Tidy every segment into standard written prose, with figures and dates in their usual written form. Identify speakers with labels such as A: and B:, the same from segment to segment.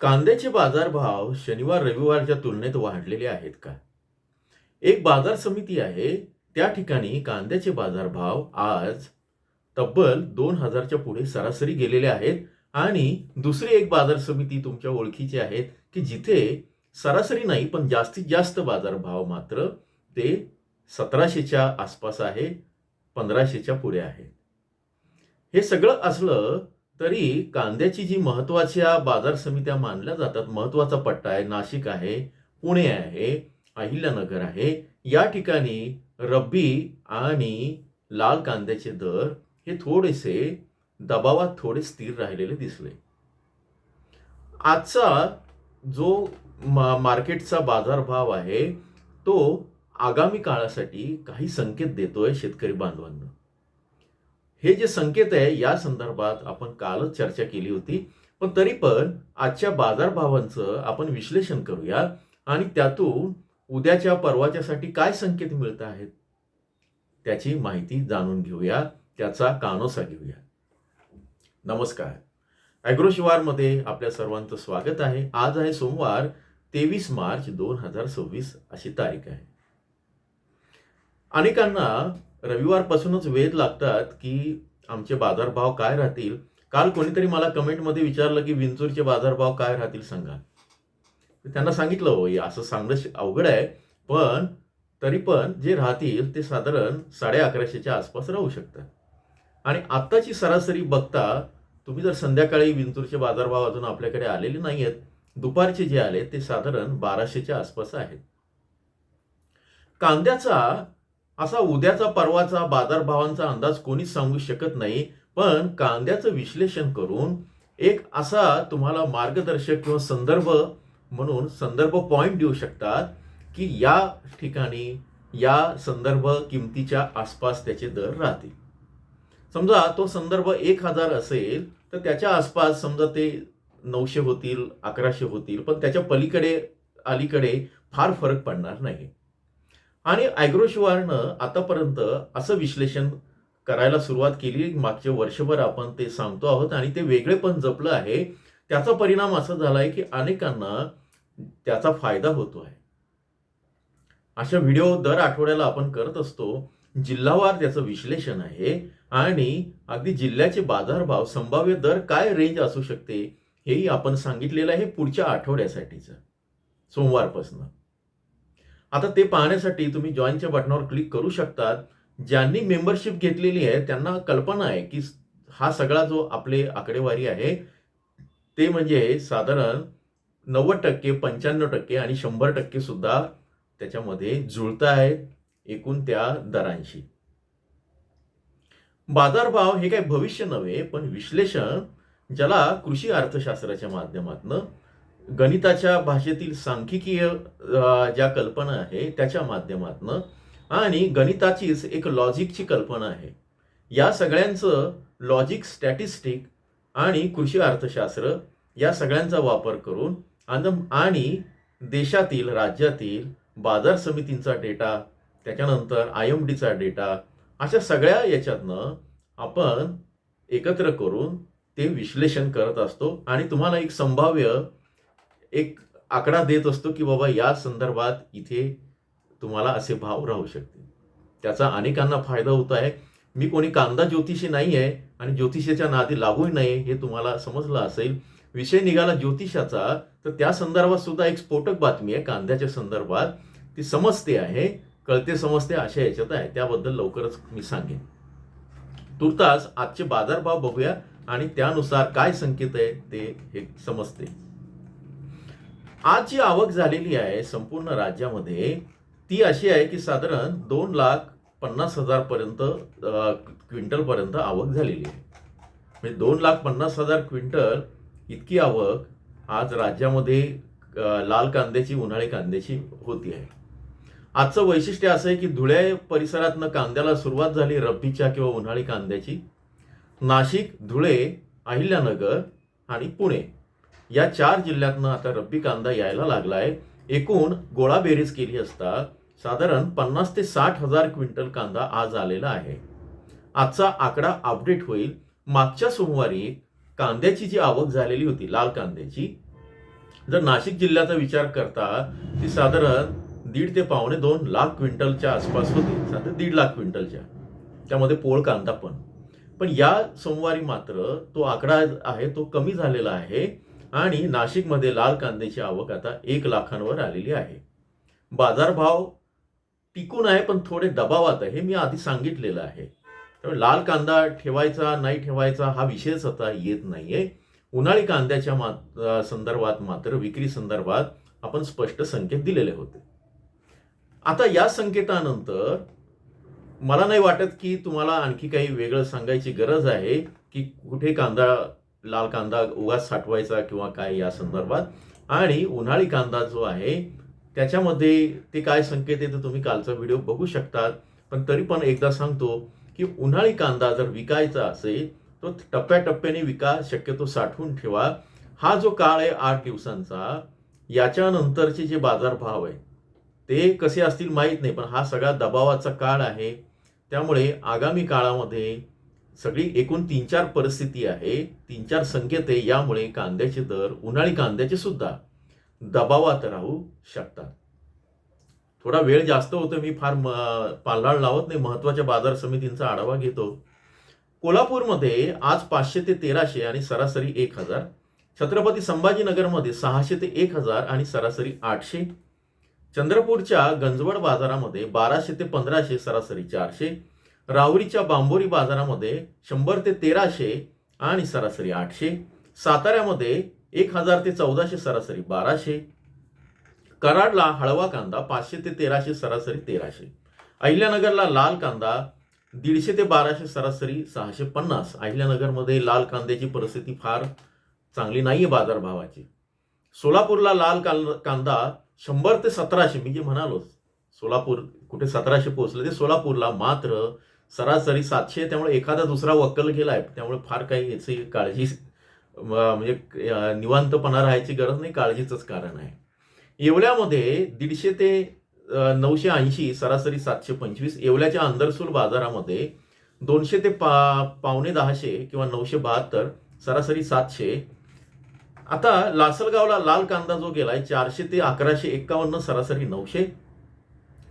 A: कांद्याचे बाजारभाव शनिवार रविवारच्या तुलनेत वाढलेले आहेत का? एक बाजार समिती आहे. त्या ठिकाणी कांद्याचे बाजारभाव आज तब्बल 2000च्या पुढे सरासरी गेलेले आहेत आणि दुसरी एक बाजार समिती तुमच्या ओळखीची आहेत, की जिथे सरासरी नाही पण जास्तीत जास्त बाजारभाव मात्र ते 1700च्या आसपास आहे, 1500च्या पुढे आहे. हे सगळं असलं तरी कांद्याची जी महत्त्वाच्या बाजार समित्या मानल्या जातात, महत्त्वाचा पट्टा आहे, नाशिक आहे, पुणे आहे, अहिल्यानगर आहे. या ठिकाणी रब्बी आणि लाल कांद्याचे दर हे थोडेसे दबावात थोडे स्थिर राहिलेले दिसले. आजचा जो मार्केटचा बाजारभाव आहे, तो आगामी काळासाठी काही संकेत देतोय शेतकरी बांधवांना. हे जे संकेत आहे या संदर्भात आपण कालच चर्चा केली होती. पण तरी पण आजच्या बाजारभावांचं आपण विश्लेषण करूया आणि त्यातून उद्याच्या परवाच्यासाठी काय संकेत मिळत आहेत त्याची माहिती जाणून घेऊया, त्याचा कानोसा घेऊया. नमस्कार. ॲग्रोशिवारमध्ये आपल्या सर्वांचं स्वागत आहे. आज आहे सोमवार 23 मार्च 2026 अशी तारीख आहे. अनेकांना रविवारपासूनच वेध लागतात की आमचे बाजारभाव काय राहतील. काल कोणीतरी मला कमेंटमध्ये विचारलं की विंचूरचे बाजारभाव काय राहतील सांगा. त्यांना सांगितलं, हो असं सांगणं अवघड आहे, पण तरी पण जे राहतील ते साधारण 1150च्या आसपास राहू शकतात. आणि आत्ताची सरासरी बघता तुम्ही जर संध्याकाळी विंचूरचे बाजारभाव अजून आपल्याकडे आलेले नाही आहेत, दुपारचे जे आले ते साधारण 1200च्या आसपास आहेत. कांद्याचा असा उद्याचा परवाचा बाजारभावांचा अंदाज कोणीच सांगू शकत नाही. पण कांद्याचं विश्लेषण करून एक असा तुम्हाला मार्गदर्शक किंवा संदर्भ म्हणून संदर्भ पॉइंट देऊ शकतात की या ठिकाणी या संदर्भ किमतीच्या आसपास त्याचे दर राहतील. समजा तो संदर्भ 1000 असेल तर त्याच्या आसपास समजा ते 900 होतील, 1100 होतील, पण त्याच्या पलीकडे अलीकडे फार फरक पडणार नाही. आणि ॲग्रोशिवारनं आतापर्यंत असं विश्लेषण करायला सुरुवात केली. मागचे वर्षभर आपण ते सांगतो आहोत आणि ते वेगळे पण जपलं आहे. त्याचा परिणाम असा झाला आहे की अनेकांना त्याचा फायदा होतो आहे. अशा व्हिडिओ दर आठवड्याला आपण करत असतो. जिल्हावार त्याचं विश्लेषण आहे आणि अगदी जिल्ह्याचे बाजारभाव, संभाव्य दर काय रेंज असू शकते हेही आपण सांगितलेलं आहे पुढच्या आठवड्यासाठीचं, सोमवारपासून. आता ते पाहण्यासाठी तुम्ही जॉईनच्या बटनावर क्लिक करू शकतात. ज्यांनी मेंबरशिप घेतलेली आहे त्यांना कल्पना आहे की हा सगळा जो आपले आकडेवारी आहे ते म्हणजे साधारण 90%, 95% आणि 100% सुद्धा त्याच्यामध्ये जुळत आहेत एकूण त्या दरांशी. बाजारभाव हे काही भविष्य नव्हे, पण विश्लेषण, ज्याला कृषी अर्थशास्त्राच्या माध्यमातून गणिताच्या भाषेतील सांख्यिकीय ज्या कल्पना आहे त्याच्या माध्यमातून आणि गणिताचीच एक लॉजिकची कल्पना आहे. या सगळ्यांचं लॉजिक, स्टॅटिस्टिक आणि कृषी अर्थशास्त्र या सगळ्यांचा वापर करून आणि देशातील, राज्यातील बाजार समितींचा डेटा, त्याच्यानंतर IMDचा डेटा, अशा सगळ्या याच्यातनं आपण एकत्र करून ते विश्लेषण करत असतो आणि तुम्हाला एक संभाव्य एक आकडा देत असतो की बाबा या संदर्भात इथे तुम्हाला असे भाव राहू शकतील. त्याचा अनेकांना फायदा होत आहे. मी कोणी कांदा ज्योतिषी नाही आहे आणि ज्योतिषाच्या नादी लागूही नये हे तुम्हाला समजलं असेल. विषय निघाला ज्योतिषाचा तर त्या संदर्भात सुद्धा एक स्फोटक बातमी आहे कांद्याच्या संदर्भात. ती समजते आहे, कळते समजते अशा याच्यात आहे. त्याबद्दल लवकरच मी सांगेन. तुर्तास आजचे बाजारभाव बघूया आणि त्यानुसार काय संकेत आहे ते हे समजते. आज जी आवक झालेली आहे संपूर्ण राज्यामध्ये ती अशी आहे की साधारण 2,50,000 पर्यंत क्विंटल पर्यंत आवक झालेली आहे. म्हणजे 2,50,000 क्विंटल इतकी आवक आज राज्यामध्ये लाल कांद्याची, उन्हाळी कांद्याची होती आहे. आजचं वैशिष्ट्य असं आहे की धुळे परिसरातनं कांद्याला सुरुवात झाली रब्बीच्या किंवा उन्हाळी कांद्याची. नाशिक, धुळे, अहिल्यानगर आणि पुणे या 4 जिल्ह्यातनं आता रब्बी कांदा यायला लागला आहे. एकूण गोळाबेरीज केली असता साधारण 50,000 ते 60,000 क्विंटल कांदा आज आलेला आहे. आजचा आकडा अपडेट होईल. मागच्या सोमवारी कांद्याची जी आवक झालेली होती लाल कांद्याची जर नाशिक जिल्ह्याचा विचार करता ती साधारण 1.5 ते पावणे 2 लाख क्विंटलच्या आसपास होती, साधारण 1.5 लाख क्विंटलच्या, त्यामध्ये पोळ कांदा पण या सोमवारी मात्र तो आकडा आहे तो कमी झालेला आहे आणि नाशिकमध्ये लाल कांद्याची आवक आता 1 लाखांवर आलेली आहे. बाजारभाव टिकून आहे पण थोडे दबावात आहे, हे मी आधी सांगितलेलं आहे. त्यामुळे लाल कांदा ठेवायचा नाही ठेवायचा हा विषयच आता येत नाहीये. उन्हाळी कांद्याच्या संदर्भात मात्र विक्री संदर्भात आपण स्पष्ट संकेत दिलेले होते. आता या संकेतानंतर मला नाही वाटत की तुम्हाला आणखी काही वेगळं सांगायची गरज आहे की कुठे लाल कांदा उगाच साठवायचा किंवा काय या संदर्भात. आणि उन्हाळी कांदा जो आहे त्याच्यामध्ये ते काय संकेत येतं तुम्ही कालचा व्हिडिओ बघू शकतात. पण तरी पण एकदा सांगतो की उन्हाळी कांदा जर विकायचा असेल तो टप्प्याटप्प्याने विका, शक्यतो साठवून ठेवा. हा जो काळ आहे 8 दिवसांचा, याच्यानंतरचे जे बाजारभाव आहे ते कसे असतील माहीत नाही, पण हा सगळा दबावाचा काळ आहे. त्यामुळे आगामी काळामध्ये सगळी एकूण 3-4 परिस्थिती आहे, 3-4 संकेत आहे, यामुळे कांद्याचे दर, उन्हाळी कांद्याचे सुद्धा दबावात राहू शकतात. थोडा वेळ जास्त होतो, मी फार पालडाळ लावत नाही, महत्वाच्या बाजार समितींचा आढावा घेतो. कोल्हापूरमध्ये आज 500 ते 1300 आणि सरासरी 1000. छत्रपती संभाजीनगरमध्ये 600 ते 1000 आणि सरासरी 800. चंद्रपूरच्या गंजवड बाजारामध्ये 1200 ते 1500, सरासरी 400. राहुरीच्या बांबोरी बाजारामध्ये 100 ते 1300 आणि सरासरी 800. साताऱ्यामध्ये 1000 ते 1400, सरासरी 1200. कराडला हळवा कांदा 500 ते 1300, सरासरी 1300. अहिल्यानगरला लाल कांदा 150 ते 1200, सरासरी 650. अहिल्यानगरमध्ये लाल कांद्याची परिस्थिती फार चांगली नाहीये बाजारभावाची. सोलापूरला लाल कांदा 100 ते 1700, मी जे म्हणालो सोलापूर कुठे 1700 पोहोचलं, ते सोलापूरला मात्र सरासरी 700. त्यामुळे एखादा दुसरा वक्कल गेलाय, त्यामुळे फार काही याची काळजी म्हणजे निवांतपणा राहायची गरज नाही, काळजीचंच कारण आहे. येवल्यामध्ये 150 ते 980, सरासरी 725. येवल्याच्या अंदरसूल बाजारामध्ये 200 ते पावणे 1000 किंवा 972, सरासरी 700. आता लासलगावला लाल कांदा जो गेलाय 400 ते 1151, सरासरी 900.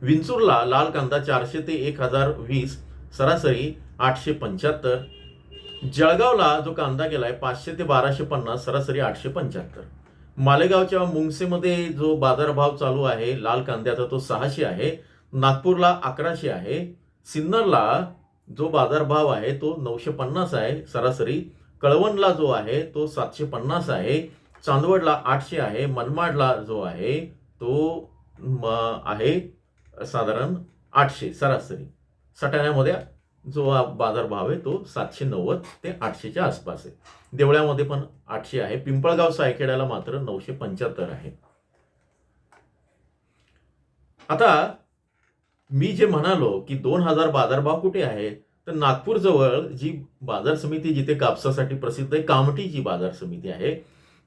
A: विंचूरला लाल कांदा 400 ते 1020, सरासरी 875. जळगावला जो कांदा गेलाय 500 ते 1250, सरासरी 875. मालेगावच्या मुंगसेमध्ये जो बाजारभाव चालू आहे लाल कांद्याचा तो 600 आहे. नागपूरला 1100 आहे. सिन्नरला जो बाजारभाव आहे तो 950 आहे, सरासरी. कळवणला जो आहे तो 750 आहे. चांदवडला 800 आहे. मनमाडला जो आहे तो आहे साधारण 800, सरासरी. सटाण्यामध्ये जो बाजारभाव आहे तो 790 ते 800च्या आसपास आहे. देवळ्यामध्ये पण 800 आहे. पिंपळगाव सायखेड्याला मात्र 975 आहे. आता मी जे म्हणालो की 2000 बाजारभाव कुठे आहे, तर नागपूर जवळ जी बाजार समिती जिथे कापसासाठी प्रसिद्ध आहे, कामठी जी बाजार समिती आहे,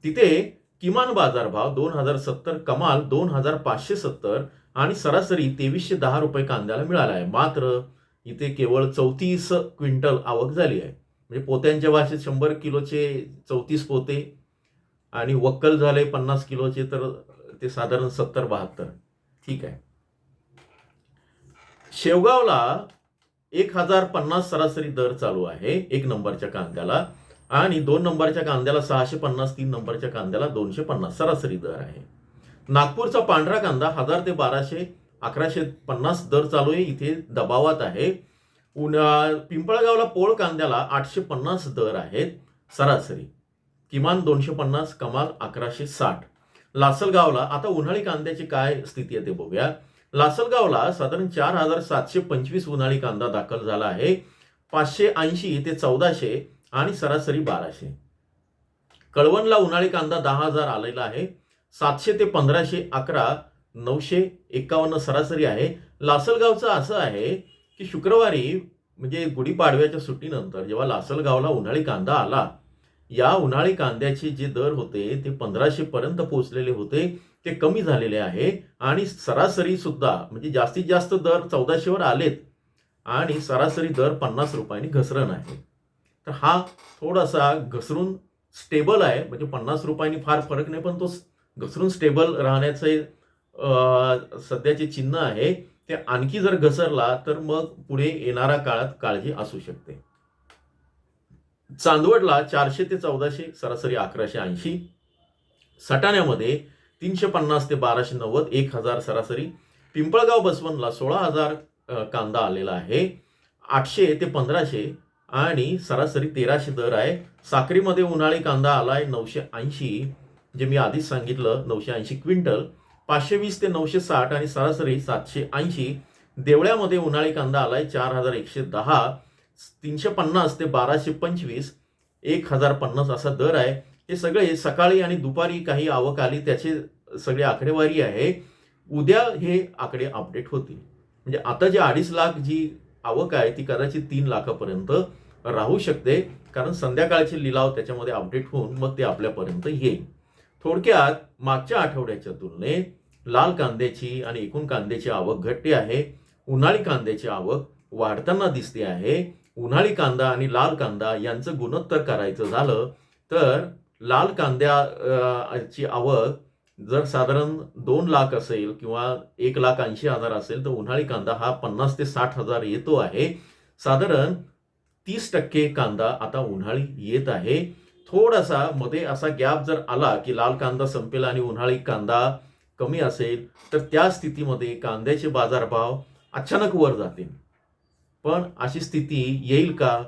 A: तिथे किमान बाजारभाव 2070, कमाल 2570 आणि सरासरी 2310 रुपये कांद्याला मिळाला आहे. मात्र इथे केवळ 34 क्विंटल आवक झाली आहे. म्हणजे पोत्यांच्या भाषेत 100 किलोचे 34 पोते आणि वक्कल झाले 50 किलोचे, तर ते साधारण 70-72. ठीक आहे. शेवगावला 1050 सरासरी दर चालू आहे 1 नंबरच्या कांद्याला आणि 2 नंबरच्या कांद्याला 650, 3 नंबरच्या कांद्याला 250 सरासरी दर आहे. नागपूरचा पांढरा कांदा 1000 ते 1200, 1150 दर चालू आहे, इथे दबावात आहे. पिंपळगावला पोळ कांद्याला 850 दर आहेत, सरासरी. किमान 250, कमाल 1160. लासलगावला आता उन्हाळी कांद्याची काय स्थिती आहे ते बघूया. लासलगावला साधारण 4725 उन्हाळी कांदा दाखल झाला आहे. 580 ते 1400 आणि सरासरी 1200. कळवणला उन्हाळी कांदा 10,000 आलेला आहे. 700 ते 1511, 951 सरासरी आहे. लासलगावचं असं आहे की शुक्रवारी म्हणजे गुढीपाडव्याच्या सुट्टीनंतर जेव्हा लासलगावला उन्हाळी कांदा आला, या उन्हाळी कांद्याचे जे दर होते ते 1500 पर्यंत पोहोचलेले होते, ते कमी झालेले आहे. आणि सरासरी सुद्धा म्हणजे जास्तीत जास्त दर 1400 वर आलेत आणि सरासरी दर 50 रुपयांनी घसरण आहे. तर हा थोडासा घसरून स्टेबल आहे, म्हणजे 50 रुपयांनी फार फरक नाही, पण तो घसरून स्टेबल राहण्याचे सध्याचे चिन्ह आहे, ते आणखी जर घसरला तर मग पुढे येणाऱ्या काळात काळजी असू शकते. चांदवडला 400 ते 1400, सरासरी 1180. सटाण्यामध्ये 350 ते 1290, 1000 सरासरी. पिंपळगाव बसवनला 16,000 कांदा आलेला आहे. 800 ते 1500 आणि सरासरी 1300 दर आहे. साक्रीमध्ये उन्हाळी कांदा आलाय 980, जे मी आधीच सांगितलं 980 क्विंटल. 520 ते 960 आणि सरासरी 780. देवळ्यामध्ये उन्हाळी कांदा आलाय 4110. 350 ते 1225, 1050 असा दर आहे. हे सगळे सकाळी आणि दुपारी काही आवक आली त्याचे सगळे आकडेवारी आहे. उद्या हे आकडे अपडेट होतील. म्हणजे आता जे 2.5 लाख जी आवक आहे ती कदाचित 3 लाखापर्यंत राहू शकते, कारण संध्याकाळचे लिलाव त्याच्यामध्ये अपडेट होऊन मग ते आपल्यापर्यंत येईल. थोडक्यात मागच्या आठवड्याच्या तुलनेत लाल कांद्याची आणि एकूण कांद्याची आवक घटते आहे. उन्हाळी कांद्याची आवक वाढताना दिसते आहे. उन्हाळी कांदा आणि लाल कांदा यांचं गुणोत्तर करायचं झालं तर लाल कांद्याची आवक जर साधारण 2 लाख असेल किंवा 1,80,000 असेल, तर उन्हाळी कांदा हा 50 ते 60,000 येतो आहे. साधारण 30% कांदा आता उन्हाळी येत आहे. थोडासा मध्ये असा गॅप जर आला की लाल कांदा संपेल आणि उन्हाळी कांदा कमी असेल, तर त्या स्थितीमध्ये कांद्याचे बाजारभाव अचानक वर जातील. पण अशी स्थिती येईल का?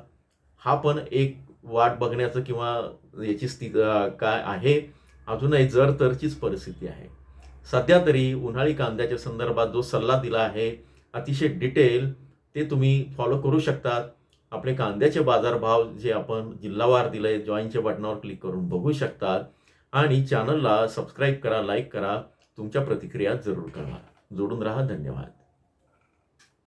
A: हा पण एक वाट बघण्याचं किंवा याची स्थिती काय आहे, अजूनही जर तरचीच परिस्थिती आहे. सध्या तरी उन्हाळी कांद्याच्या संदर्भात जो सल्ला दिला आहे अतिशय डिटेल, ते तुम्ही फॉलो करू शकतात. आपले कांद्याचे बाजारभाव जे आपण जिल्हावार दिले, जॉईनच्या बटनावर क्लिक करून बघू शकतात. आणि चॅनलला सबस्क्राईब करा, लाईक करा, तुमच्या प्रतिक्रिया जरूर कळवा. जोडून राहा. धन्यवाद.